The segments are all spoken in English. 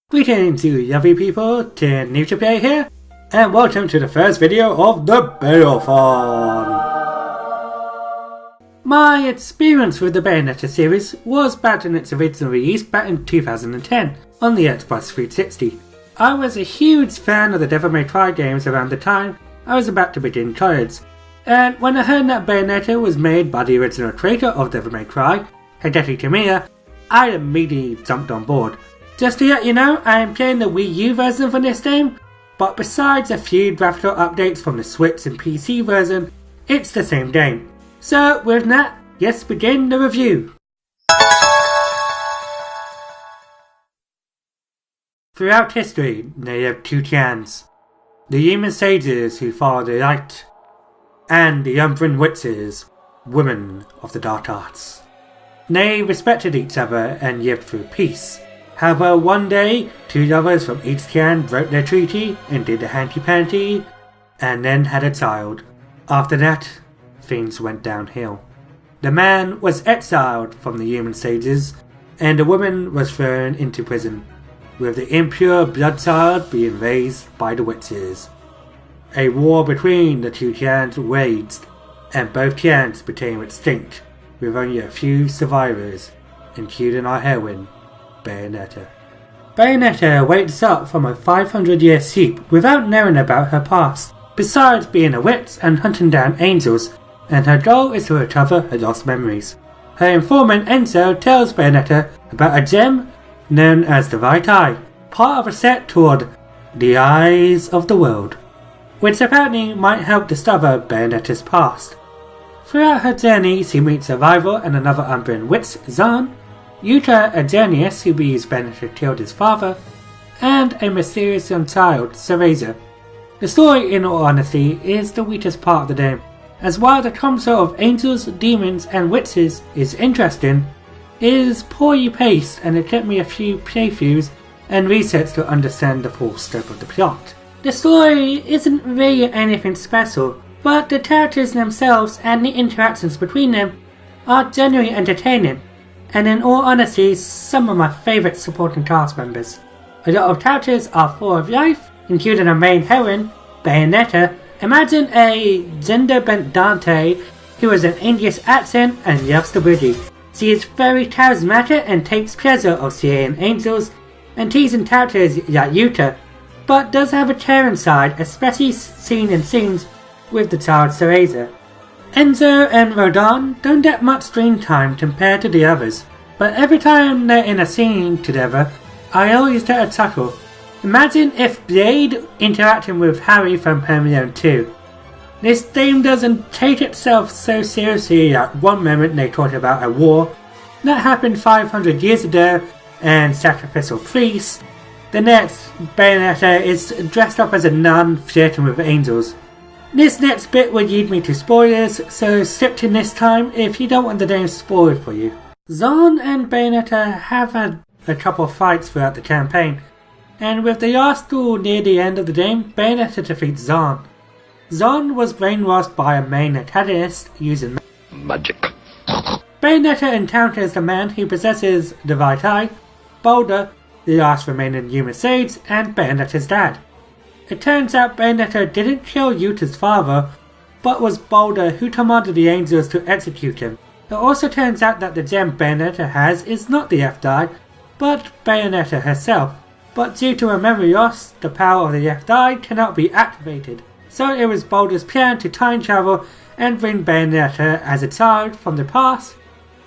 Greetings you lovely people, Tanooki here, and welcome to the first video of the Bayophone! My experience with the Bayonetta series was back in its original release back in 2010 on the Xbox 360. I was a huge fan of the Devil May Cry games around the time I was about to begin college, and when I heard that Bayonetta was made by the original creator of Devil May Cry, Hideki Kamiya, I immediately jumped on board. Just to let you know, I am playing the Wii U version for this game, but besides a few graphical updates from the Switch and PC version, it's the same game. So with that, let's begin the review. Throughout history, there lived two clans. The human sages who follow the light, and the Umbran Witches, women of the dark arts. They respected each other and lived through peace. However, one day, two lovers from each clan broke their treaty and did the hanky-panky, and then had a child. After that, things went downhill. The man was exiled from the human sages, and the woman was thrown into prison, with the impure blood child being raised by the witches. A war between the two clans raged, and both clans became extinct, with only a few survivors, including our heroine, Bayonetta. Bayonetta wakes up from a 500-year sleep without knowing about her past, besides being a witch and hunting down angels, and her goal is to recover her lost memories. Her informant Enzo tells Bayonetta about a gem known as the Right Eye, part of a set toward the Eyes of the World, which apparently might help discover Bayonetta's past. Throughout her journey, she meets a rival and another Umbran Witch, Zahn, Yuta, a genius who believes Bayonetta killed his father, and a mysterious young child, Cereza. The story, in all honesty, is the weakest part of the game, as while the concept of angels, demons, and witches is interesting, it is poorly paced and it took me a few playthroughs and research to understand the full scope of the plot. The story isn't really anything special, but the characters themselves and the interactions between them are genuinely entertaining, and in all honesty, some of my favourite supporting cast members. A lot of characters are full of life, including our main heroine, Bayonetta. Imagine a gender-bent Dante who has an English accent and loves to boogie. She is very charismatic and takes pleasure of seeing angels and teasing characters like Yuta, but does have a caring side, especially seen in scenes with the child Cereza. Enzo and Rodon don't get much screen time compared to the others, but every time they're in a scene together, I always get a chuckle. Imagine if Blade interacting with Harry from Home Alone 2. This game doesn't take itself so seriously. At one moment they talk about a war that happened 500 years ago and sacrificial priests. The next, Bayonetta is dressed up as a nun flirting with angels. This next bit will lead me to spoilers, so skip to this time if you don't want the game spoiled for you. Zahn and Bayonetta have had a couple of fights throughout the campaign, and with the last duel near the end of the game, Bayonetta defeats Zahn. Zahn was brainwashed by a main antagonist using magic. Bayonetta encounters the man who possesses the Right Eye, Boulder, the last remaining human sage, and Bayonetta's dad. It turns out Bayonetta didn't kill Yuta's father, but was Boulder who commanded the angels to execute him. It also turns out that the gem Bayonetta has is not the Left Eye, but Bayonetta herself. But due to a memory loss, the power of the Left Eye cannot be activated. So it was Boulder's plan to time travel and bring Bayonetta as a child from the past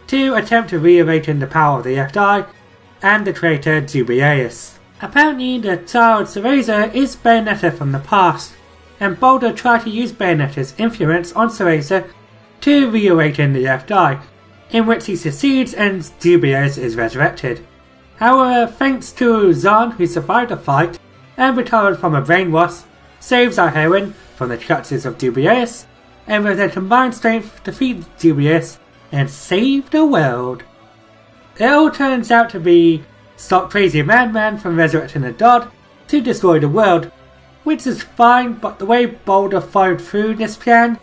to attempt to reawaken the power of the Left Eye and the traitor Jubileus. Apparently the child Cereza is Bayonetta from the past, and Boulder tried to use Bayonetta's influence on Cereza to reawaken the Left Eye, in which he succeeds and Jubileus is resurrected. However, thanks to Zahn, who survived the fight and recovered from a brainwash, saves our heroine from the clutches of Jubileus, and with their combined strength defeat Jubileus and save the world. It all turns out to be stop crazy madman from resurrecting a god to destroy the world, which is fine, but the way Boulder followed through this plan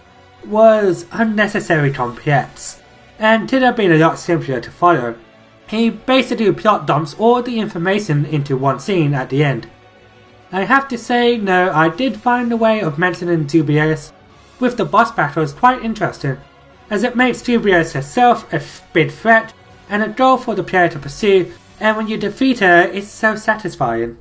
was unnecessarily complex, and could have been a lot simpler to follow. He basically plot dumps all the information into one scene at the end. I have to say, no, I did find a way of mentioning Dubious with the boss battles quite interesting, as it makes Dubious herself a big threat and a goal for the player to pursue, and when you defeat her, it's so satisfying.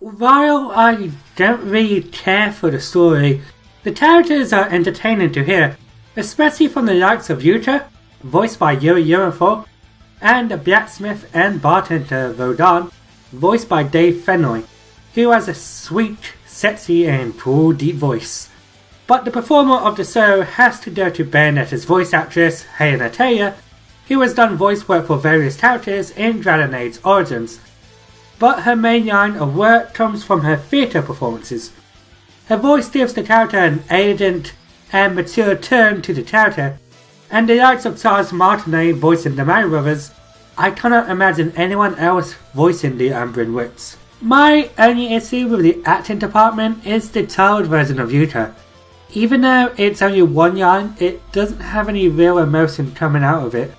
While I don't really care for the story, the characters are entertaining to hear, especially from the likes of Yuta, voiced by Yuri Uranfor, and the blacksmith and bartender Rodan, voiced by Dave Fennoy, who has a sweet, sexy and cool deep voice. But the performer of the show has to go to Bayonetta's voice actress, Helena Taylor, who has done voice work for various characters in Dragon Age Origins. But her main line of work comes from her theatre performances. Her voice gives the character an elegant and mature turn to the character, and the likes of Charles Martinet voicing the Mario Brothers, I cannot imagine anyone else voicing the Umbran Witch. My only issue with the acting department is the child version of Yuta. Even though it's only one line, it doesn't have any real emotion coming out of it.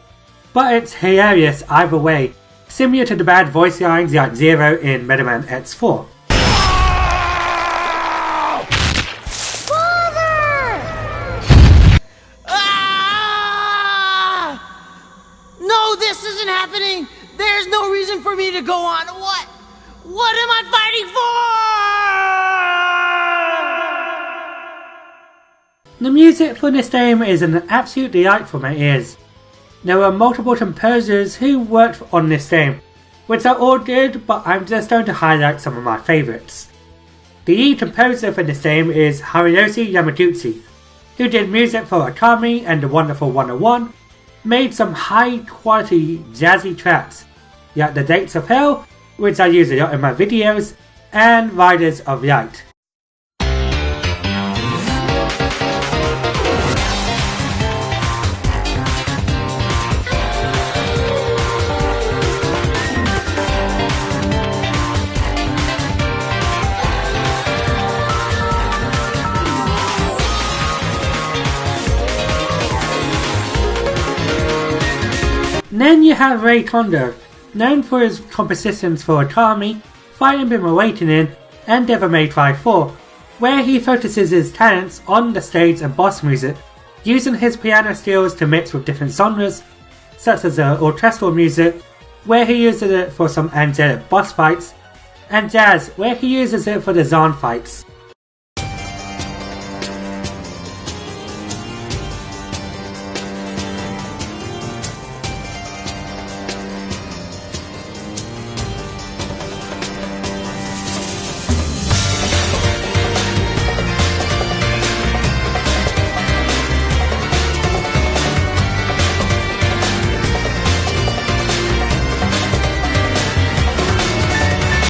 But it's hilarious either way, similar to the bad voice lines like Zero in Mega Man X4. This isn't happening! There's no reason for me to go on. What? What am I fighting for? The music for this game is an absolute delight for my ears. There are multiple composers who worked on this game, which are all good, but I'm just going to highlight some of my favourites. The lead composer for this game is Hiroshi Yamaguchi, who did music for Akami and The Wonderful 101, made some high quality jazzy tracks like The Gates of Hell, which I use a lot in my videos, and Riders of Light. Then you have Ray Kondo, known for his compositions for Akami, Fire Emblem Awakening, and Devil May Cry 4, where he focuses his talents on the stage and boss music, using his piano skills to mix with different genres, such as orchestral music, where he uses it for some angelic boss fights, and jazz, where he uses it for the Zan fights.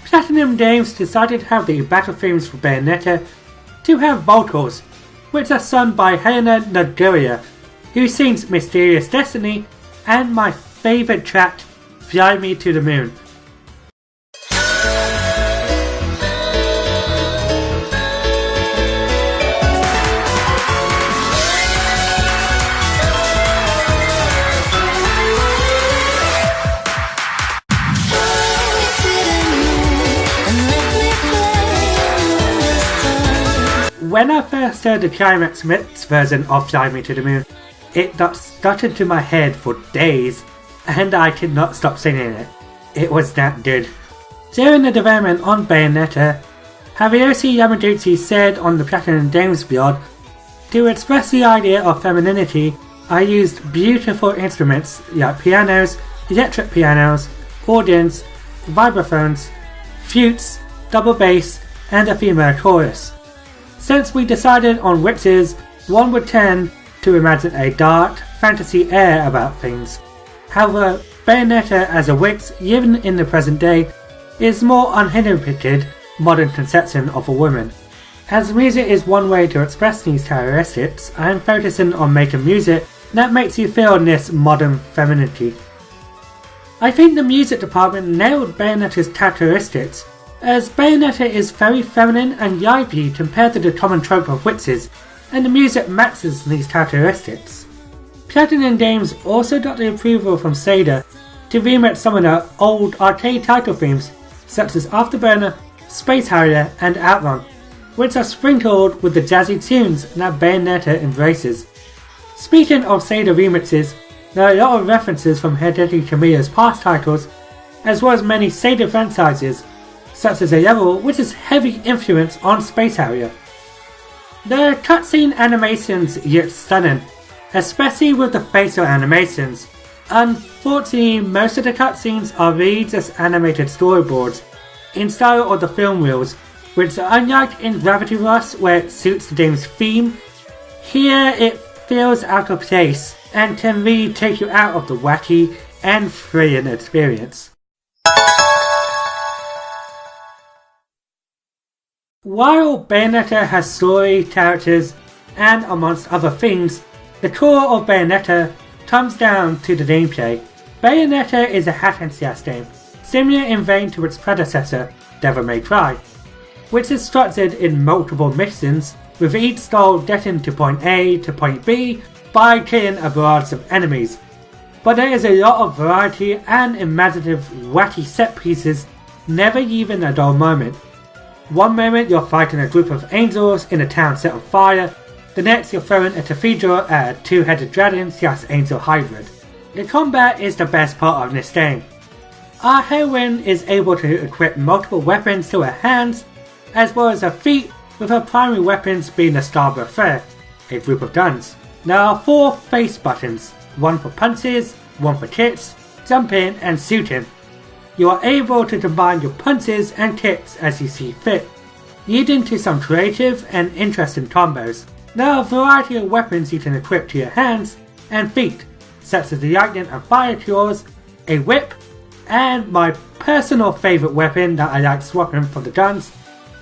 Platinum Games decided to have the battle themes for Bayonetta to have vocals, which are sung by Helena Nagoya, who sings Mysterious Destiny and my favourite track, Fly Me to the Moon. When I first heard the Climax Mix version of Fly Me to the Moon, it got stuck into my head for days, and I could not stop singing it. It was that good. During the development on Bayonetta, Hiroshi Yamaguchi said on the Platinum Games blog, "To express the idea of femininity, I used beautiful instruments like pianos, electric pianos, organs, vibraphones, flutes, double bass, and a female chorus. Since we decided on witches, one would tend to imagine a dark, fantasy air about things. However, Bayonetta as a witch, even in the present day, is more uninhibited modern conception of a woman. As music is one way to express these characteristics, I am focusing on making music that makes you feel this modern femininity." I think the music department nailed Bayonetta's characteristics, as Bayonetta is very feminine and lively compared to the common trope of witches, and the music matches these characteristics. Platinum Games also got the approval from SEGA to remake some of their old arcade title themes such as Afterburner, Space Harrier and Outrun, which are sprinkled with the jazzy tunes that Bayonetta embraces. Speaking of SEGA remixes, there are a lot of references from Hideki Kamiya's past titles, as well as many SEGA franchises, such as a level which is heavy influence on Space Harrier. The cutscene animations look stunning, especially with the facial animations. Unfortunately, most of the cutscenes are really just animated storyboards, in style of the film reels, which unlike in Gravity Rush where it suits the game's theme, here it feels out of place and can really take you out of the wacky and thrilling experience. While Bayonetta has story, characters, and amongst other things, the core of Bayonetta comes down to the gameplay. Bayonetta is a hack and slash game, similar in vein to its predecessor, Devil May Cry, which is structured in multiple missions, with each style getting to point A to point B by killing a variety of enemies. But there is a lot of variety and imaginative wacky set pieces, never even a dull moment. One moment you're fighting a group of angels in a town set on fire, the next you're throwing a cathedral at a two-headed dragon / angel hybrid. The combat is the best part of this game. Our heroine is able to equip multiple weapons to her hands, as well as her feet, with her primary weapons being the Starboard Flare, a group of guns. There are 4 face buttons, one for punches, one for kicks, jumping and shooting. You are able to combine your punches and kicks as you see fit, leading to some creative and interesting combos. There are a variety of weapons you can equip to your hands and feet, such as the lightning and fire cures, a whip, and my personal favourite weapon that I like swapping for the guns,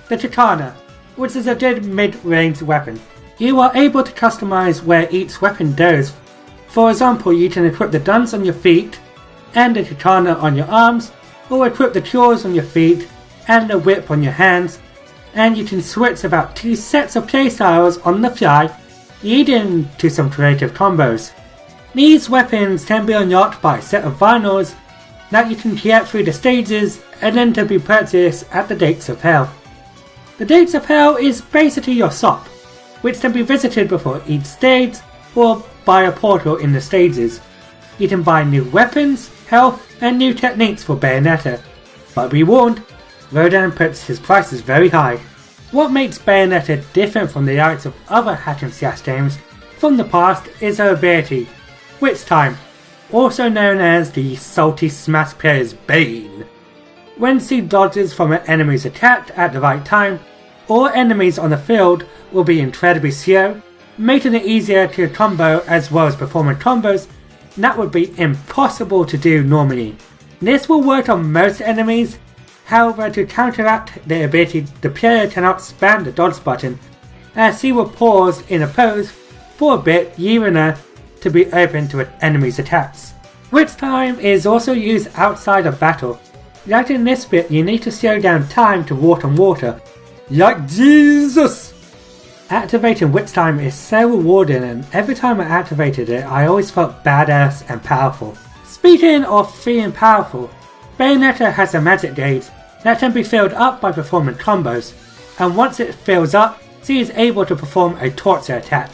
the katana, which is a good mid-range weapon. You are able to customize where each weapon goes. For example, you can equip the guns on your feet and the katana on your arms, or equip the cures on your feet and the whip on your hands, and you can switch about 2 sets of playstyles on the fly, leading to some creative combos. These weapons can be unlocked by a set of vinyls that you can get through the stages and then to be purchased at the Gates of Hell. The Gates of Hell is basically your shop, which can be visited before each stage or by a portal in the stages. You can buy new weapons, health and new techniques for Bayonetta, but be warned, Rodan puts his prices very high. What makes Bayonetta different from the likes of other hack and slash games from the past is her ability, Witch Time, also known as the salty smash player's bane. When she dodges from an enemy's attack at the right time, all enemies on the field will be incredibly slow, making it easier to combo as well as performing combos that would be impossible to do normally. This will work on most enemies, however to counteract the ability the player cannot spam the dodge button, as she will pause in a pose for a bit leaving her to be open to an enemy's attacks. Witch Time is also used outside of battle. Like in this bit you need to slow down time to walk on water, like Jesus! Activating Witch Time is so rewarding, and every time I activated it I always felt badass and powerful. Speaking of feeling powerful, Bayonetta has a magic gauge that can be filled up by performing combos, and once it fills up, she is able to perform a torture attack,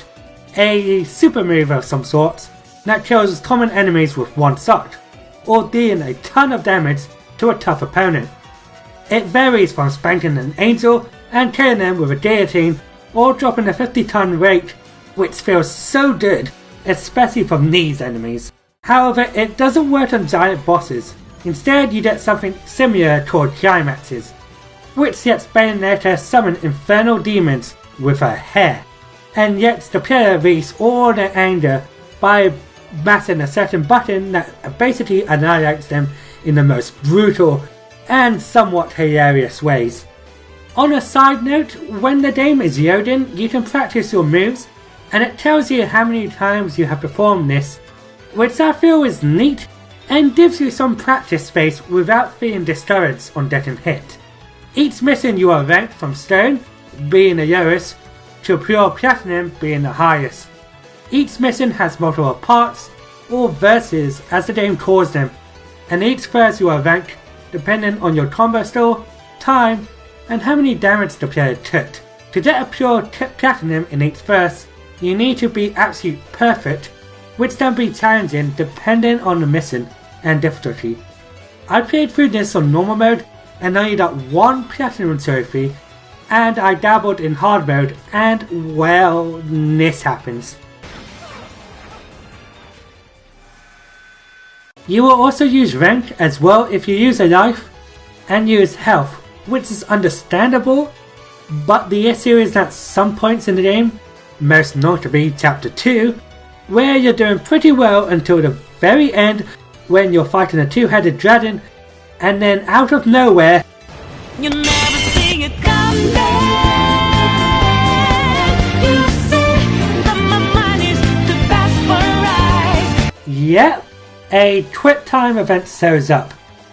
a super move of some sort that kills common enemies with one shot, or dealing a ton of damage to a tough opponent. It varies from spanking an angel and killing them with a guillotine, or dropping a 50-ton rake, which feels so good, especially from these enemies. However, it doesn't work on giant bosses. Instead, you get something similar called climaxes, which lets Bayonetta summon infernal demons with her hair, and lets the player release all their anger by mashing a certain button that basically annihilates them in the most brutal and somewhat hilarious ways. On a side note, when the game is loading, you can practice your moves, and it tells you how many times you have performed this, which I feel is neat and gives you some practice space without feeling discouraged on getting hit. Each mission you are ranked from Stone, being the lowest, to Pure Platinum being the highest. Each mission has multiple parts, or verses as the game calls them, and each verse you are ranked depending on your combo skill, time, and how many damage the player took. To get a pure platinum in each verse, you need to be absolute perfect, which can be challenging depending on the mission and difficulty. I played through this on normal mode and only got one platinum trophy, and I dabbled in hard mode and well, this happens. You will also use rank as well if you use a life and use health, which is understandable, but the issue is that some points in the game, most notably Chapter 2, where you're doing pretty well until the very end when you're fighting a two-headed dragon, and then out of nowhere, You never see it come back. You say that my mind is too fast for eyes. yep, a quick time event shows up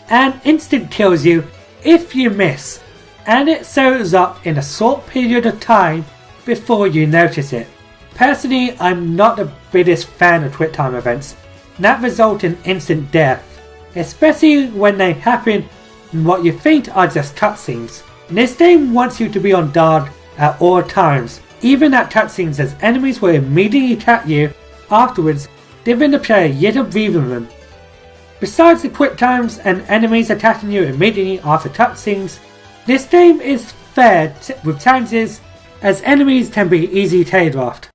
and instant kills you if you miss, and it shows up in a short period of time before you notice it. Personally, I'm not the biggest fan of quick time events that result in instant death, especially when they happen in what you think are just cutscenes. This game wants you to be on guard at all times, even at cutscenes, as enemies will immediately attack you afterwards, giving the player yet a breathing room. Besides the quick times and enemies attacking you immediately after cutscenes, this game is fair with challenges, as enemies can be easily telegraphed.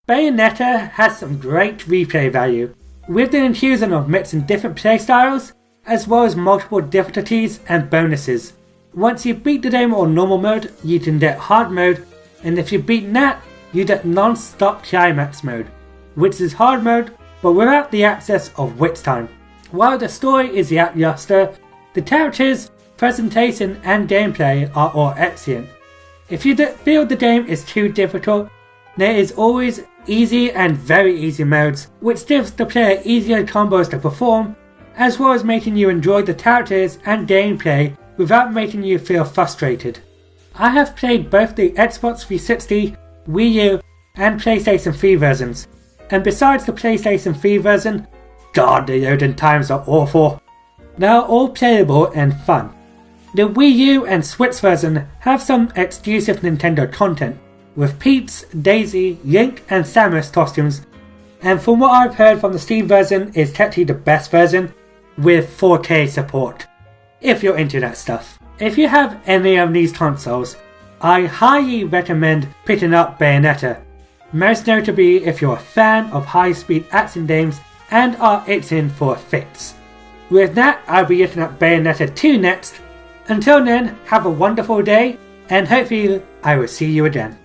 Bayonetta has some great replay value, with the infusion of mixing different playstyles, as well as multiple difficulties and bonuses. Once you beat the game on normal mode, you can get hard mode, and if you beat that, you get non-stop climax mode, which is hard mode but without the access of witch time. While the story is lackluster, the characters, presentation and gameplay are all excellent. If you feel the game is too difficult, there is always easy and very easy modes, which gives the player easier combos to perform, as well as making you enjoy the characters and gameplay without making you feel frustrated. I have played both the Xbox 360, Wii U and PlayStation 3 versions, and besides the PlayStation 3 version, God, the loading times are awful. They are all playable and fun. The Wii U and Switch version have some exclusive Nintendo content, with Peach, Daisy, Link and Samus costumes, and from what I've heard from the Steam version is technically the best version, with 4K support, if you're into that stuff. If you have any of these consoles, I highly recommend picking up Bayonetta, most notably if you're a fan of high-speed action games and are itching for a fix. With that, I'll be looking at Bayonetta 2 next. Until then, have a wonderful day, and hopefully I will see you again.